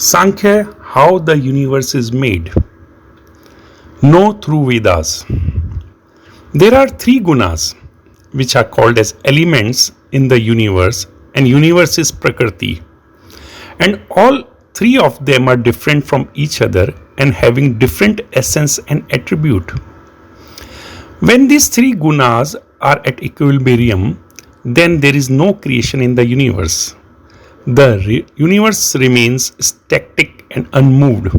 Samkhya, how the universe is made. Know through Vedas. There are three gunas which are called as elements in the universe, and universe is Prakarti. And all three of them are different from each other and having different essence and attribute. When these three gunas are at equilibrium, then there is no creation in the universe. The universe remains static and unmoved.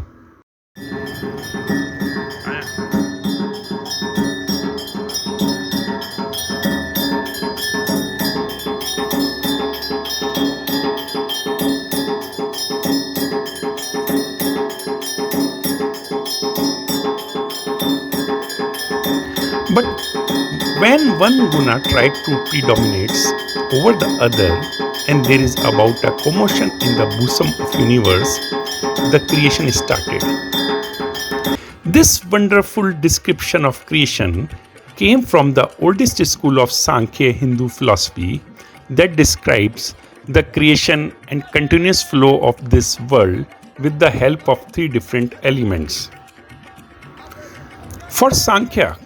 But when one guna tried to predominates over the other, and there is about a commotion in the bosom of universe, the creation started. This wonderful description of creation came from the oldest school of Samkhya Hindu philosophy that describes the creation and continuous flow of this world with the help of three different elements. For Samkhya,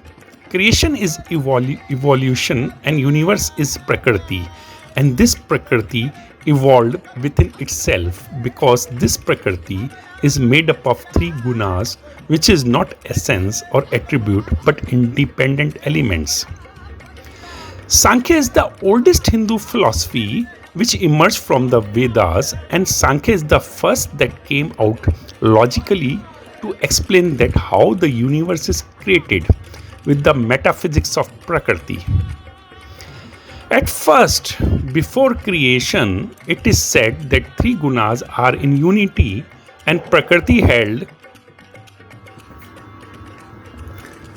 creation is evolution and universe is Prakarti. And this Prakarti evolved within itself because this Prakarti is made up of three gunas, which is not essence or attribute but independent elements. Samkhya is the oldest Hindu philosophy which emerged from the Vedas, and Samkhya is the first that came out logically to explain that how the universe is created with the metaphysics of Prakarti. At first, before creation, it is said that three gunas are in unity and Prakarti held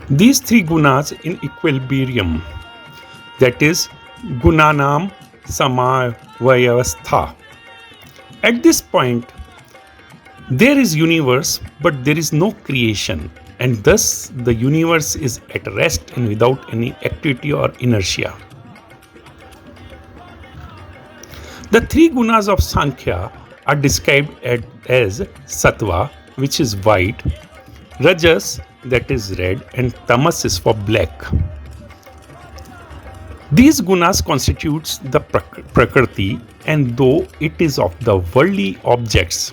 these three gunas in equilibrium, that is, gunanam samavayavastha. At this point, there is universe but there is no creation, and thus the universe is at rest and without any activity or inertia. The three gunas of Samkhya are described as sattva, which is white, rajas, that is red, and tamas is for black. These gunas constitutes the Prakarti, and though it is of the worldly objects,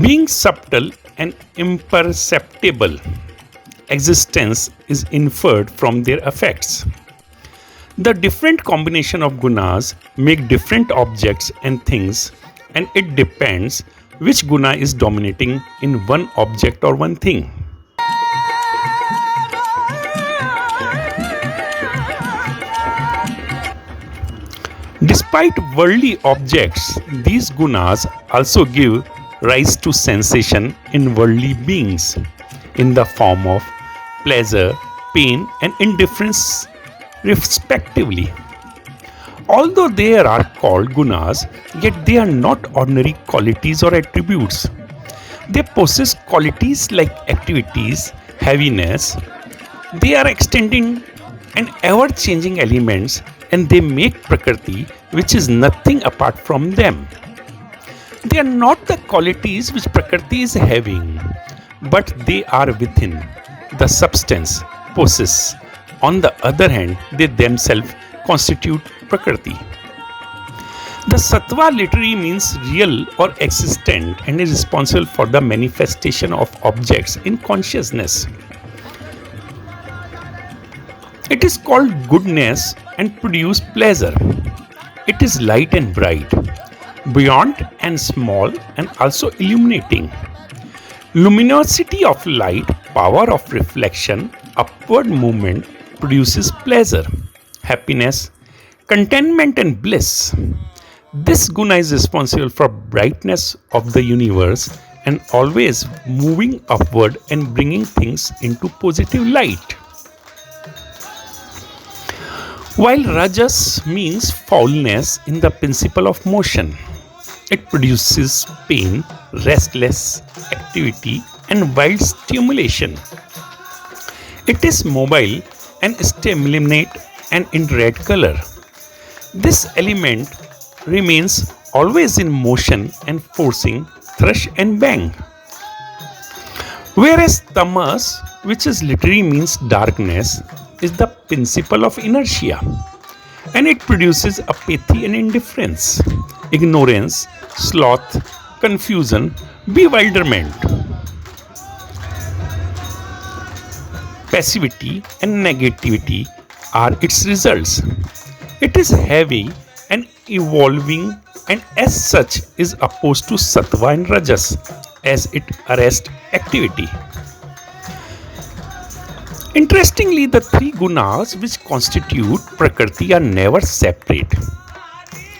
being subtle and imperceptible, existence is inferred from their effects. The different combination of gunas make different objects and things, and it depends which guna is dominating in one object or one thing. Despite worldly objects, these gunas also give rise to sensation in worldly beings in the form of pleasure, pain, and indifference respectively. Although they are called gunas, yet they are not ordinary qualities or attributes. They possess qualities like activities, heaviness. They are extending and ever-changing elements, and they make Prakarti, which is nothing apart from them. They are not the qualities which Prakarti is having, but they are within the substance, possess. On the other hand, they themselves constitute Prakarti. The sattva literally means real or existent and is responsible for the manifestation of objects in consciousness. It is called goodness and produce pleasure. It is light and bright, beyond and small, and also illuminating. Luminosity of light, power of reflection, upward movement produces pleasure, happiness, contentment, and bliss. This guna is responsible for brightness of the universe and always moving upward and bringing things into positive light. While rajas means foulness in the principle of motion, it produces pain, restless activity, and wild stimulation. It is mobile and stimulate and in red color. This element remains always in motion and forcing thrush and bang. Whereas tamas, which is literally means darkness, is the principle of inertia, and it produces apathy and indifference, ignorance, sloth, confusion, bewilderment, passivity, and negativity are its results. It is heavy and evolving, and as such is opposed to sattva and rajas, as it arrests activity. Interestingly, the three gunas which constitute Prakarti are never separate,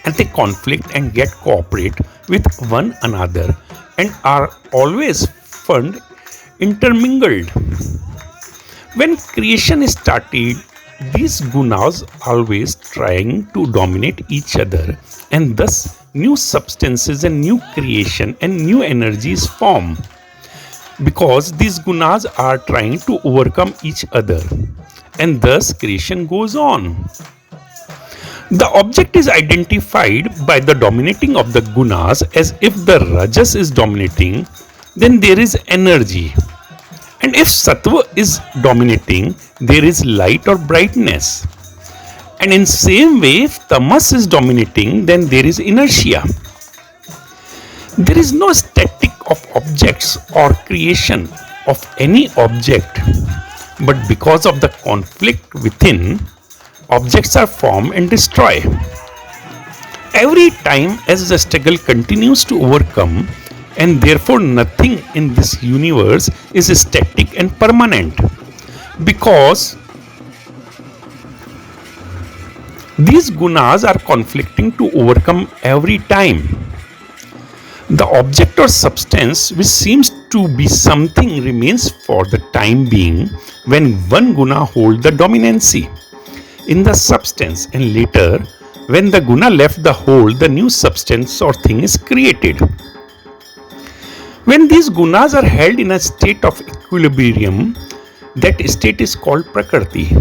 and they conflict and yet cooperate with one another and are always found intermingled. When creation started, these gunas always trying to dominate each other, and thus new substances and new creation and new energies form, because these gunas are trying to overcome each other, and thus creation goes on. The object is identified by the dominating of the gunas. As if the rajas is dominating, then there is energy, and if sattva is dominating, there is light or brightness, and in same way if tamas is dominating, then there is inertia. There is no static of objects or creation of any object, but because of the conflict within, objects are formed and destroyed. Every time as the struggle continues to overcome, and therefore nothing in this universe is static and permanent, because these gunas are conflicting to overcome every time. The object or substance which seems to be something remains for the time being when one guna holds the dominancy in the substance, and later when the guna left the hold, the new substance or thing is created. When these gunas are held in a state of equilibrium, that state is called Prakarti.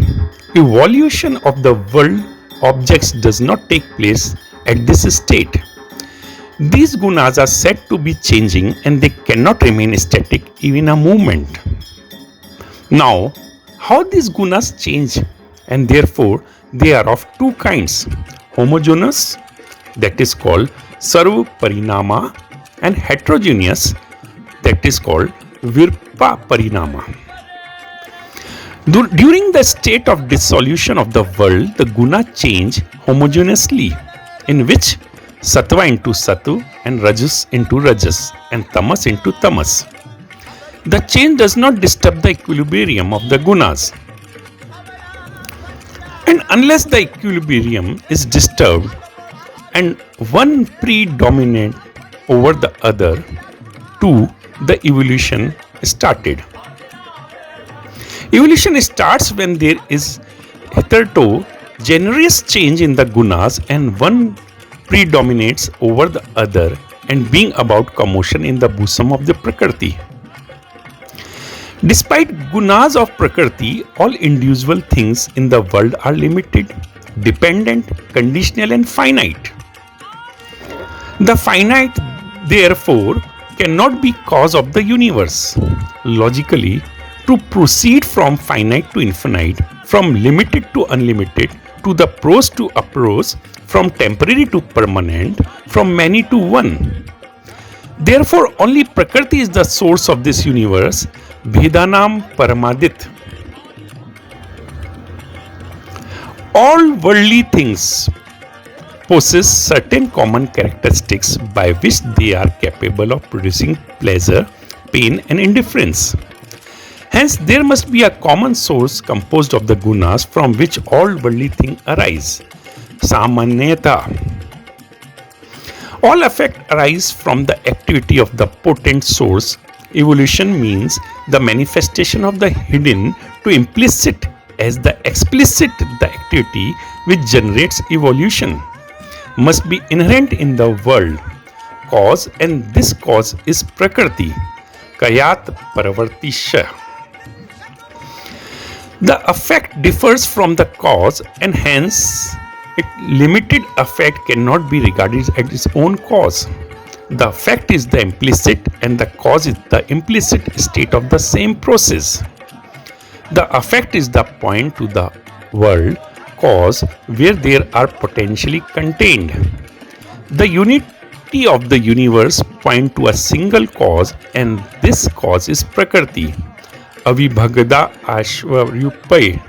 Evolution of the world objects does not take place at this state. These gunas are said to be changing, and they cannot remain static even a moment. Now, how these gunas change, and therefore they are of two kinds: homogeneous, that is called sarva parinama, and heterogeneous, that is called virpa parinama. During the state of dissolution of the world, the guna change homogeneously, in which sattva into sattva, and rajas into rajas, and tamas into tamas. The change does not disturb the equilibrium of the gunas, and unless the equilibrium is disturbed and one predominates over the other, two, the evolution started. Evolution starts when there is hitherto generous change in the gunas, and one predominates over the other, and being about commotion in the bosom of the Prakarti. Despite gunas of Prakarti, all individual things in the world are limited, dependent, conditional, and finite. The finite, therefore, cannot be cause of the universe. Logically, to proceed from finite to infinite, from limited to unlimited, to the pros to apros, from temporary to permanent, from many to one. Therefore, only Prakriti is the source of this universe, Bhedanam Paramadit. All worldly things possess certain common characteristics by which they are capable of producing pleasure, pain, and indifference. Hence, there must be a common source composed of the gunas from which all worldly things arise. Samanyata. All effects arise from the activity of the potent source. Evolution means the manifestation of the hidden to implicit as the explicit. The activity which generates evolution must be inherent in the world cause, and this cause is Prakarti. Kayat Paravartisha. The effect differs from the cause, and hence its limited effect cannot be regarded as its own cause. The effect is the implicit and the cause is the implicit state of the same process. The effect is the point to the world cause where there are potentially contained. The unity of the universe point to a single cause, and this cause is Prakarti. Avibhagada Ashvaryupai.